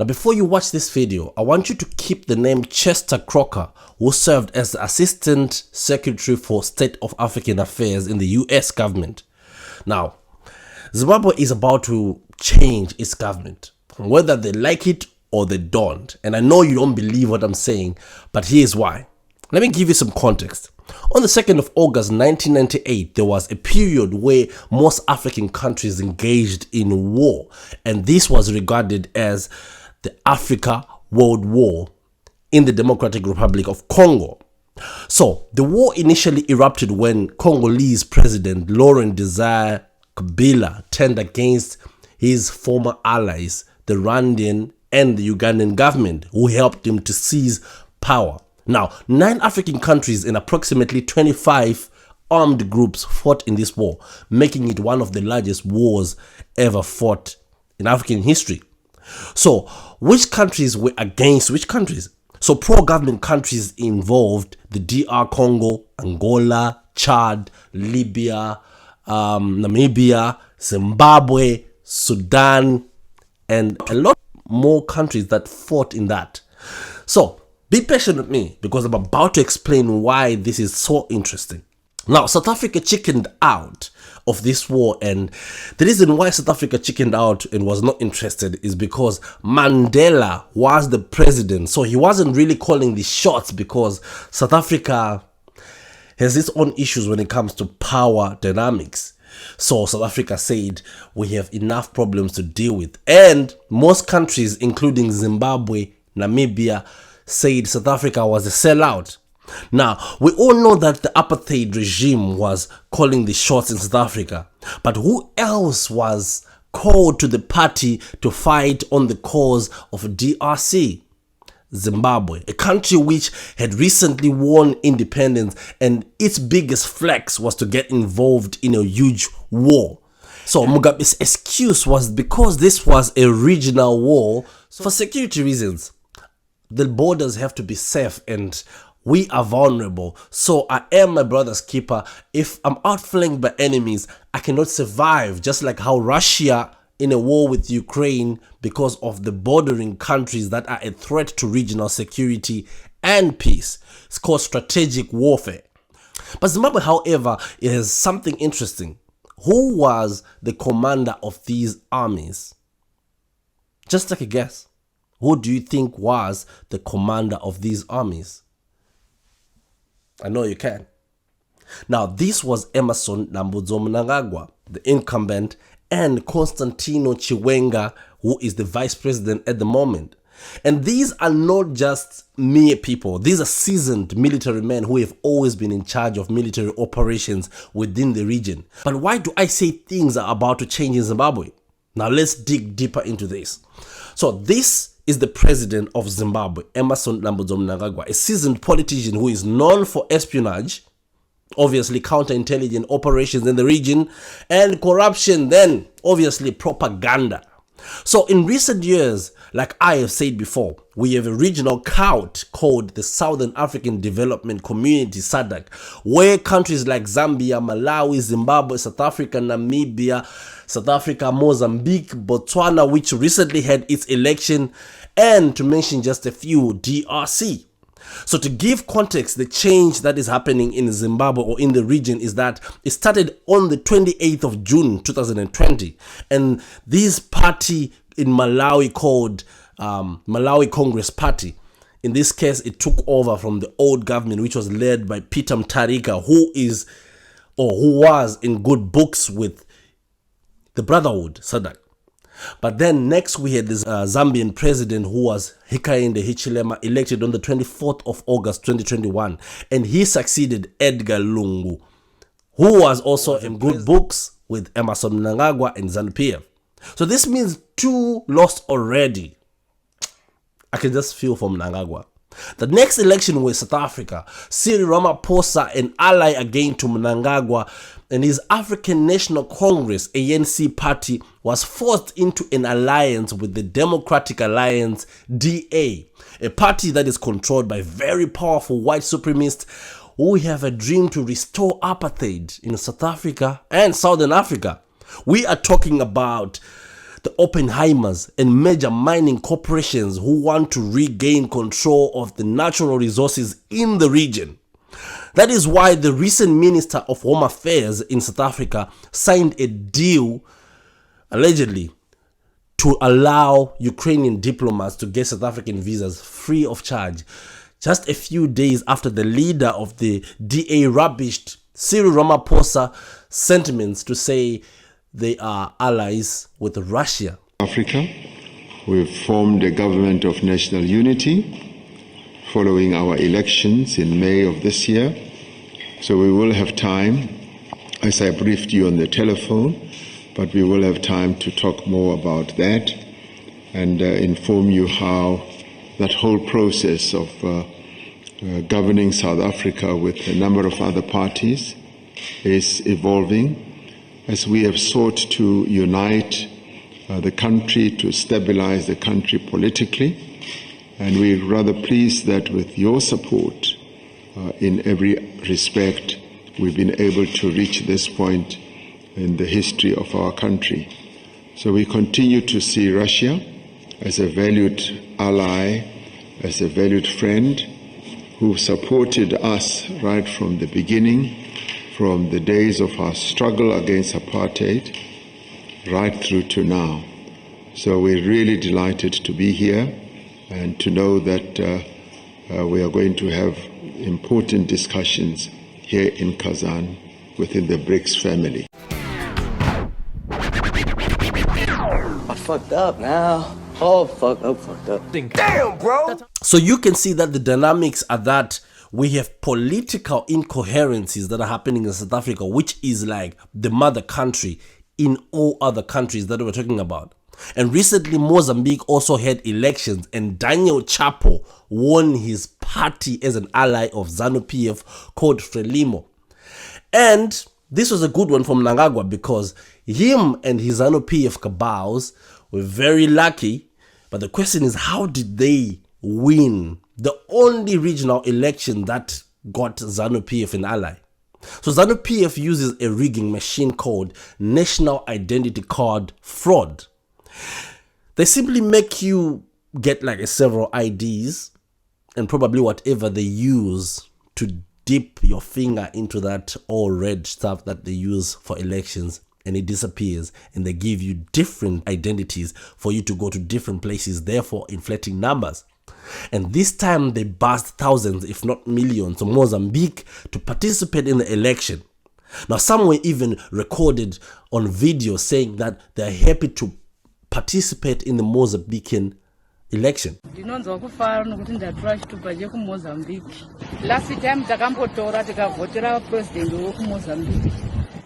Now, before you watch this video, I want you to keep the name Chester Crocker, who served as the Assistant Secretary for State of African Affairs in the US government. Now, Zimbabwe is about to change its government, whether they like it or they don't. And I know you don't believe what I'm saying, but here's why. Let me give you some context. On the 2nd of August 1998, there was a period where most African countries engaged in war, and this was regarded as the Africa World War in the Democratic Republic of Congo. So, the war initially erupted when Congolese President Laurent Desire Kabila turned against his former allies, the Rwandan and the Ugandan government, who helped him to seize power. Now, 9 African countries and approximately 25 armed groups fought in this war, making it one of the largest wars ever fought in African history. So, which countries were against which countries? So, pro-government countries involved the DR Congo, Angola, Chad, Libya, Namibia, Zimbabwe, Sudan, and a lot more countries that fought in that. So, be patient with me because I'm about to explain why this is so interesting. Now, South Africa chickened out of this war, and the reason why South Africa chickened out and was not interested is because Mandela was the president. So he wasn't really calling the shots because South Africa has its own issues when it comes to power dynamics. So South Africa said, we have enough problems to deal with. And most countries, including Zimbabwe, Namibia, said South Africa was a sellout. Now, we all know that the apartheid regime was calling the shots in South Africa. But who else was called to the party to fight on the cause of DRC? Zimbabwe, a country which had recently won independence, and its biggest flex was to get involved in a huge war. So Mugabe's excuse was because this was a regional war, so for security reasons. The borders have to be safe and we are vulnerable. So I am my brother's keeper. If I'm outflanked by enemies, I cannot survive. Just like how Russia in a war with Ukraine because of the bordering countries that are a threat to regional security and peace. It's called strategic warfare. But Zimbabwe, however, is something interesting. Who was the commander of these armies? Just take a guess. Who do you think was the commander of these armies? I know you can. Now, this was Emmerson Mnangagwa, the incumbent, and Constantino Chiwenga, who is the vice president at the moment. And these are not just mere people. These are seasoned military men who have always been in charge of military operations within the region. But why do I say things are about to change in Zimbabwe? Now, let's dig deeper into this. So, this is the president of Zimbabwe, Emmerson Mnangagwa, a seasoned politician who is known for espionage, obviously counterintelligence operations in the region, and corruption, then obviously propaganda. So in recent years, like I have said before, we have a regional cult called the Southern African Development Community, SADC, where countries like Zambia, Malawi, Zimbabwe, South Africa, Namibia, South Africa, Mozambique, Botswana, which recently had its election, and to mention just a few, DRC. So to give context, the change that is happening in Zimbabwe or in the region is that it started on the 28th of June 2020, and this party in Malawi called Malawi Congress Party, in this case it took over from the old government which was led by Peter Mutharika, who was in good books with the Brotherhood, SADC. But then next we had this Zambian president who was Hakainde Hichilema, elected on the 24th of August 2021, and he succeeded Edgar Lungu, who was also in good books with Emmerson Mnangagwa and ZANU-PF. So this means 2 lost already. I can just feel for Mnangagwa. The next election was South Africa. Cyril Ramaphosa, an ally again to Mnangagwa, and his African National Congress, ANC party, was forced into an alliance with the Democratic Alliance, DA, a party that is controlled by very powerful white supremacists who have a dream to restore apartheid in South Africa and Southern Africa. We are talking about the Oppenheimers and major mining corporations who want to regain control of the natural resources in the region. That is why the recent Minister of Home Affairs in South Africa signed a deal, allegedly, to allow Ukrainian diplomats to get South African visas free of charge, just a few days after the leader of the DA rubbished Cyril Ramaphosa sentiments to say they are allies with Russia. Africa, we've formed a government of national unity following our elections in May of this year. So we will have time, as I briefed you on the telephone, but we will have time to talk more about that and inform you how that whole process of governing South Africa with a number of other parties is evolving as we have sought to unite the country, to stabilize the country politically. And we're rather pleased that with your support in every respect, we've been able to reach this point in the history of our country. So we continue to see Russia as a valued ally, as a valued friend who supported us right from the beginning, from the days of our struggle against apartheid, right through to now. So we're really delighted to be here and to know that we are going to have important discussions here in Kazan within the BRICS family. I fucked up now. Oh, fucked up. Damn, bro! So you can see that the dynamics are that we have political incoherencies that are happening in South Africa, which is like the mother country in all other countries that we're talking about. And recently, Mozambique also had elections, and Daniel Chapo won his party as an ally of ZANU-PF called Frelimo. And this was a good one from Mnangagwa because him and his ZANU-PF cabals were very lucky. But the question is, how did they win the only regional election that got ZANU-PF an ally? So ZANU-PF uses a rigging machine called National Identity Card Fraud. They simply make you get like several IDs and probably whatever they use to dip your finger into that all red stuff that they use for elections, and it disappears, and they give you different identities for you to go to different places, therefore inflating numbers. And this time they buzzed thousands, if not millions, of Mozambique to participate in the election. Now some were even recorded on video saying that they're happy to participate in the Mozambican election. Ndinonzwa kufara nokuti ndatora chitupa chekuMozambique. Last time takambotora tikavhotera president wekuMozambique.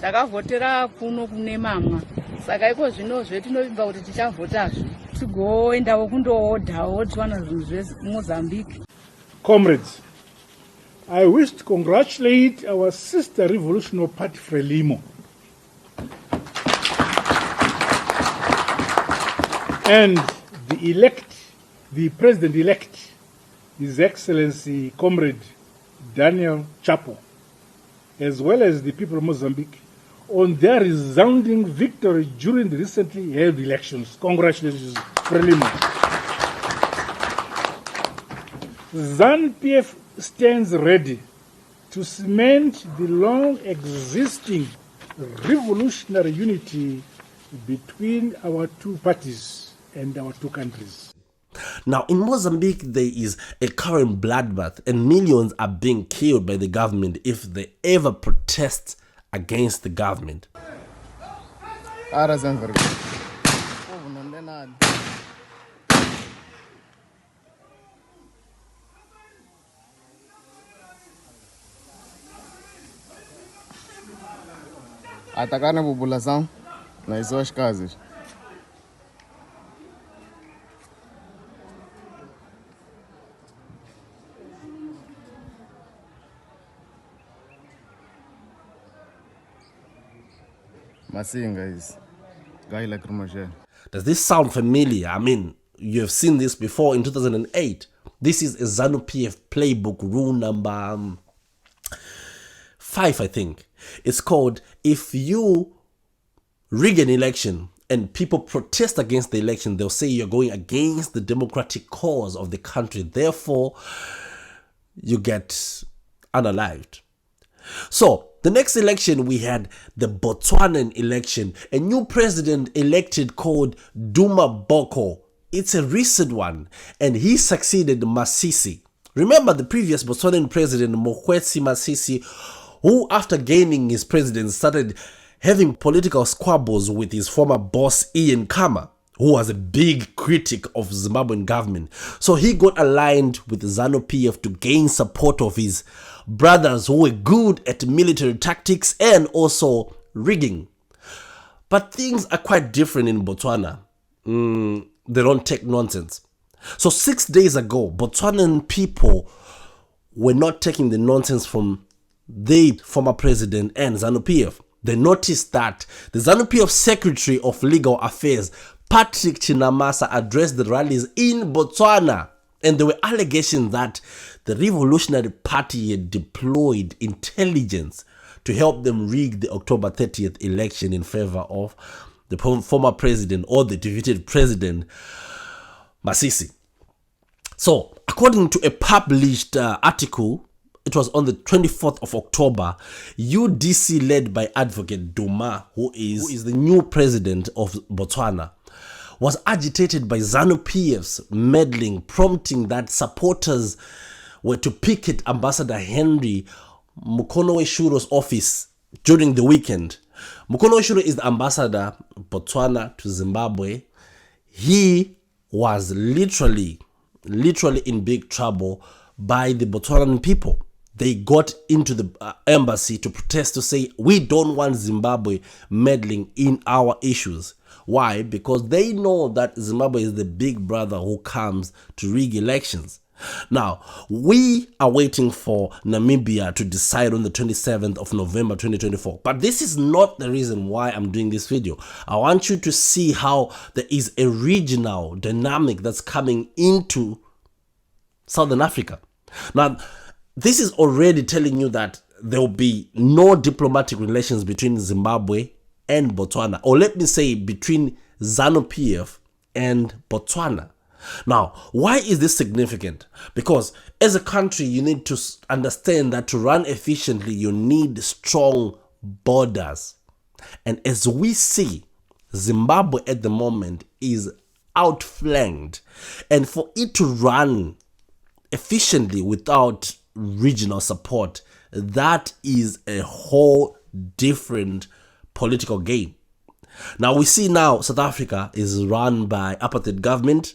Takavhotera kuno kune mama. Saka iko zvino zvetinovimba kuti tichavhotazve. Tigoendawo kundoodhawo tiwana zvinhu zveMozambique. Comrades, I wish to congratulate our sister revolutionary party Frelimo and the president-elect, His Excellency Comrade Daniel Chapo, as well as the people of Mozambique, on their resounding victory during the recently held elections. Congratulations, Frelimo. ZANU-PF stands ready to cement the long-existing revolutionary unity between our two parties and our two countries. Now, in Mozambique, there is a current bloodbath, and millions are being killed by the government if they ever protest against the government. Atacando a população nas suas casas. Does this sound familiar? I mean, you have seen this before in 2008. This is a ZANU-PF playbook, rule number 5, I think. It's called, if you rig an election and people protest against the election, they'll say you're going against the democratic cause of the country. Therefore, you get unalived. So, the next election, we had the Botswanan election. A new president elected called Duma Boko. It's a recent one, and he succeeded Masisi. Remember the previous Botswanan president, Mokgweetsi Masisi, who after gaining his presidency started having political squabbles with his former boss Ian Khama, who was a big critic of Zimbabwean government. So he got aligned with ZANU-PF to gain support of his brothers who were good at military tactics and also rigging. But things are quite different in Botswana. They don't take nonsense. So 6 days ago, Botswanan people were not taking the nonsense from the former president and ZANU-PF. They noticed that the ZANU-PF Secretary of Legal Affairs, Patrick Chinamasa, addressed the rallies in Botswana, and there were allegations that the Revolutionary Party had deployed intelligence to help them rig the October 30th election in favor of the former president or the defeated president, Masisi. So, according to a published article, it was on the 24th of October, UDC led by Advocate Duma, who is the new president of Botswana, was agitated by ZANU-PF's meddling, prompting that supporters were to picket Ambassador Henry Mukonoweshuro's office during the weekend. Mukonoweshuro is the ambassador of Botswana to Zimbabwe. He was literally in big trouble by the Botswanan people. They got into the embassy to protest, to say, we don't want Zimbabwe meddling in our issues. Why? Because they know that Zimbabwe is the big brother who comes to rig elections. Now, we are waiting for Namibia to decide on the 27th of November 2024. But this is not the reason why I'm doing this video. I want you to see how there is a regional dynamic that's coming into Southern Africa. Now, this is already telling you that there will be no diplomatic relations between Zimbabwe and Botswana, or let me say between ZANU-PF and Botswana. Now, why is this significant? Because as a country, you need to understand that to run efficiently, you need strong borders. And as we see, Zimbabwe at the moment is outflanked. And for it to run efficiently without regional support, that is a whole different political game. Now we see now South Africa is run by apartheid government.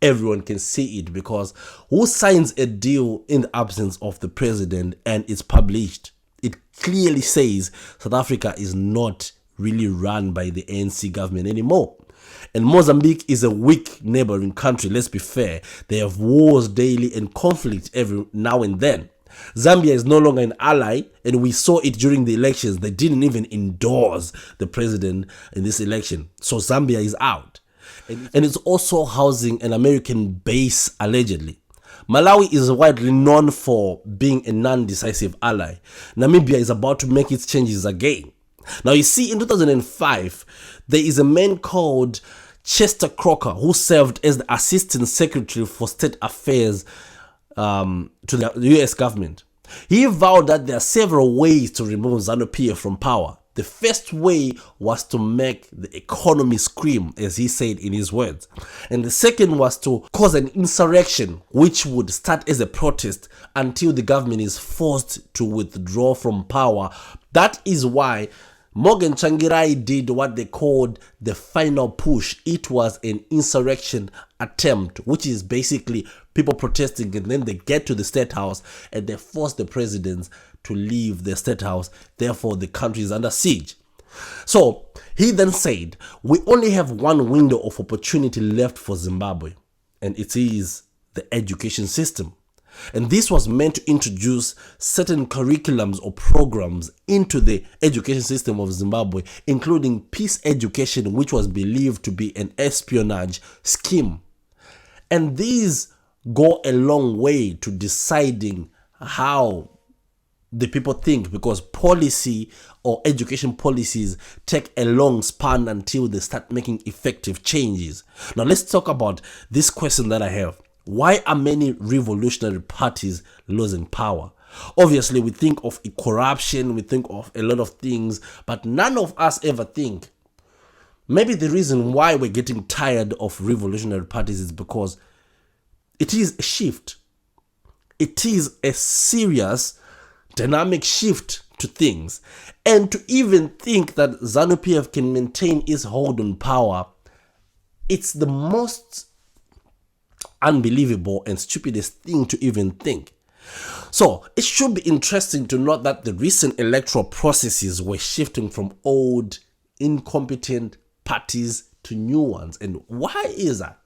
Everyone can see it because who signs a deal in the absence of the president and it's published? It clearly says South Africa is not really run by the ANC government anymore. And Mozambique is a weak neighboring country, let's be fair. They have wars daily and conflict every now and then. Zambia is no longer an ally, and we saw it during the elections. They didn't even endorse the president in this election. So Zambia is out. And it's also housing an American base, allegedly. Malawi is widely known for being a non-decisive ally. Namibia is about to make its changes again. Now you see, in 2005, there is a man called Chester Crocker who served as the Assistant Secretary for State Affairs to the US government. He vowed that there are several ways to remove ZANU-PF from power. The first way was to make the economy scream, as he said in his words. And the second was to cause an insurrection, which would start as a protest until the government is forced to withdraw from power. That is why Morgan Tsvangirai did what they called the final push. It was an insurrection attempt, which is basically people protesting, and then they get to the state house and they force the presidents to leave the state house. Therefore, the country is under siege. So he then said, we only have one window of opportunity left for Zimbabwe, and it is the education system. And this was meant to introduce certain curriculums or programs into the education system of Zimbabwe, including peace education, which was believed to be an espionage scheme. And these go a long way to deciding how the people think, because policy or education policies take a long span until they start making effective changes. Now let's talk about this question that I have. Why are many revolutionary parties losing power? Obviously, we think of corruption, we think of a lot of things, but none of us ever think maybe the reason why we're getting tired of revolutionary parties is because it is a shift. It is a serious dynamic shift to things. And to even think that ZANU-PF can maintain its hold on power, it's the most unbelievable and stupidest thing to even think. So it should be interesting to note that the recent electoral processes were shifting from old, incompetent parties to new ones. And why is that?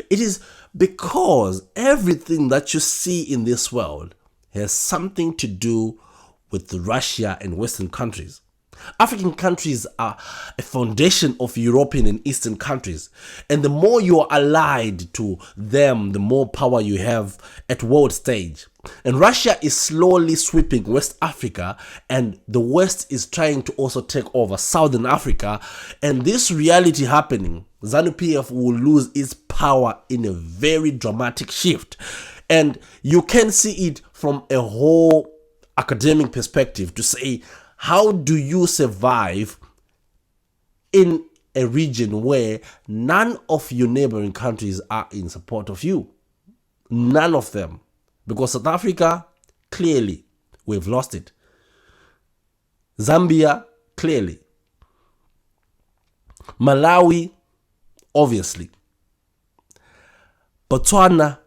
It is because everything that you see in this world has something to do with Russia and Western countries. African countries are a foundation of European and Eastern countries. And the more you are allied to them, the more power you have at world stage. And Russia is slowly sweeping West Africa, and the West is trying to also take over Southern Africa. And this reality happening, ZANU-PF will lose its power in a very dramatic shift. And you can see it from a whole academic perspective to say, how do you survive in a region where none of your neighboring countries are in support of you? None of them. Because South Africa, clearly, we've lost it. Zambia, clearly. Malawi, obviously. Botswana.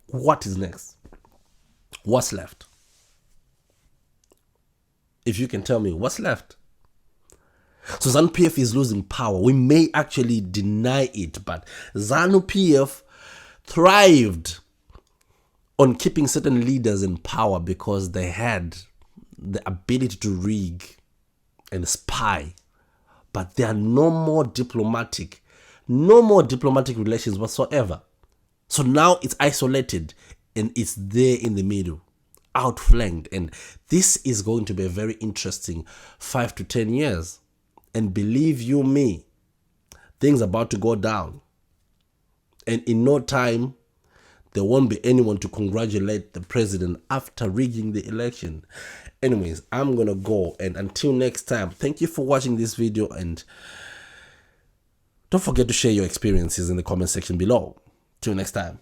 What is next? What's left? If you can tell me what's left. So ZANU-PF is losing power. We may actually deny it, but ZANU-PF thrived on keeping certain leaders in power because they had the ability to rig and spy. But there are no more diplomatic relations whatsoever. So now it's isolated and it's there in the middle, outflanked. And this is going to be a very interesting 5 to 10 years. And believe you me, things are about to go down. And in no time, there won't be anyone to congratulate the president after rigging the election. Anyways, I'm going to go. And until next time, thank you for watching this video. And don't forget to share your experiences in the comment section below. Till next time.